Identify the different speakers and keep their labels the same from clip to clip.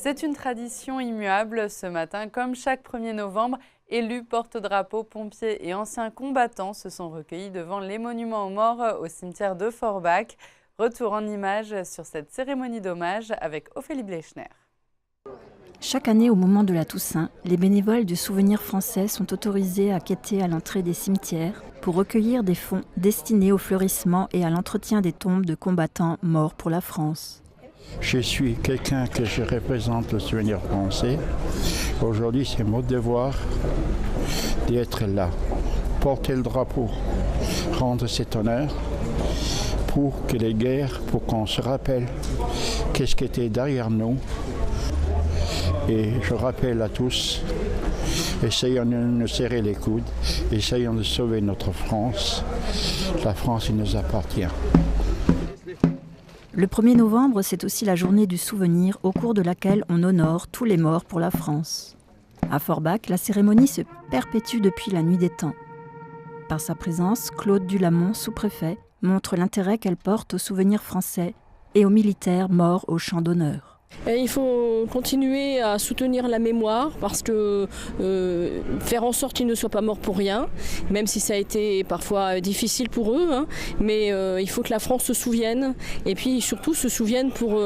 Speaker 1: C'est une tradition immuable. Ce matin, comme chaque 1er novembre, élus, porte-drapeaux, pompiers et anciens combattants se sont recueillis devant les monuments aux morts au cimetière de Forbach. Retour en images sur cette cérémonie d'hommage avec Ophélie Blechner.
Speaker 2: Chaque année, au moment de la Toussaint, les bénévoles du Souvenir français sont autorisés à quêter à l'entrée des cimetières pour recueillir des fonds destinés au fleurissement et à l'entretien des tombes de combattants morts pour la France.
Speaker 3: Je suis quelqu'un que je représente le Souvenir français. Aujourd'hui, c'est mon devoir d'être là, porter le drapeau, rendre cet honneur pour que les guerres, pour qu'on se rappelle qu'est-ce qui était derrière nous. Et je rappelle à tous, essayons de nous serrer les coudes, essayons de sauver notre France. La France, il nous appartient.
Speaker 2: Le 1er novembre, c'est aussi la journée du souvenir au cours de laquelle on honore tous les morts pour la France. À Forbach, la cérémonie se perpétue depuis la nuit des temps. Par sa présence, Claude Dulamont, sous-préfet, montre l'intérêt qu'elle porte aux souvenirs français et aux militaires morts au champ d'honneur.
Speaker 4: Il faut continuer à soutenir la mémoire parce que faire en sorte qu'ils ne soient pas morts pour rien, même si ça a été parfois difficile pour eux, mais il faut que la France se souvienne et puis surtout se souvienne pour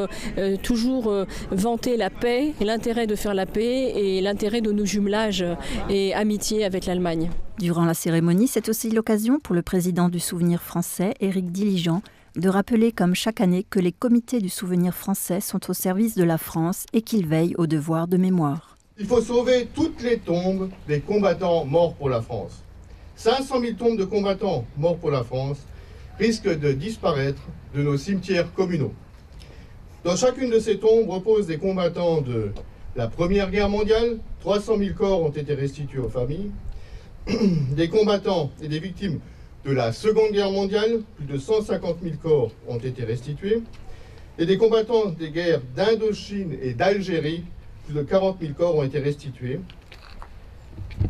Speaker 4: toujours vanter la paix, l'intérêt de faire la paix et l'intérêt de nos jumelages et amitié avec l'Allemagne.
Speaker 2: Durant la cérémonie, c'est aussi l'occasion pour le président du Souvenir français, Éric Diligent, de rappeler comme chaque année que les comités du Souvenir français sont au service de la France et qu'ils veillent au devoir de mémoire.
Speaker 5: Il faut sauver toutes les tombes des combattants morts pour la France. 500 000 tombes de combattants morts pour la France risquent de disparaître de nos cimetières communaux. Dans chacune de ces tombes reposent des combattants de la Première Guerre mondiale. 300 000 corps ont été restitués aux familles. Des combattants et des victimes de la Seconde Guerre mondiale, plus de 150 000 corps ont été restitués, et des combattants des guerres d'Indochine et d'Algérie, plus de 40 000 corps ont été restitués,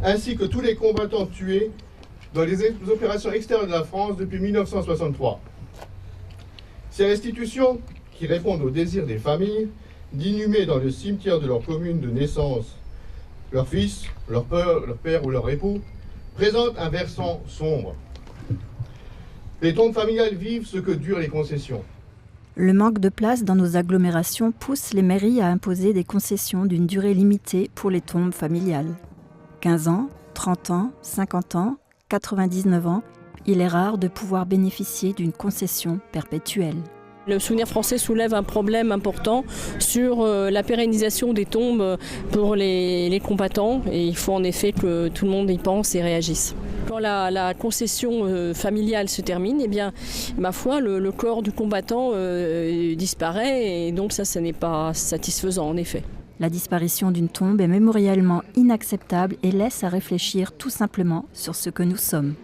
Speaker 5: ainsi que tous les combattants tués dans les opérations extérieures de la France depuis 1963. Ces restitutions, qui répondent au désir des familles d'inhumer dans le cimetière de leur commune de naissance leur fils, leur père ou leur époux, présentent un versant sombre. Les tombes familiales vivent ce que durent les concessions.
Speaker 2: Le manque de place dans nos agglomérations pousse les mairies à imposer des concessions d'une durée limitée pour les tombes familiales. 15 ans, 30 ans, 50 ans, 99 ans, il est rare de pouvoir bénéficier d'une concession perpétuelle.
Speaker 4: Le Souvenir français soulève un problème important sur la pérennisation des tombes pour les combattants et il faut en effet que tout le monde y pense et réagisse. Quand la concession familiale se termine, eh bien, ma foi, le corps du combattant disparaît et donc ça n'est pas satisfaisant en effet.
Speaker 2: La disparition d'une tombe est mémoriellement inacceptable et laisse à réfléchir tout simplement sur ce que nous sommes.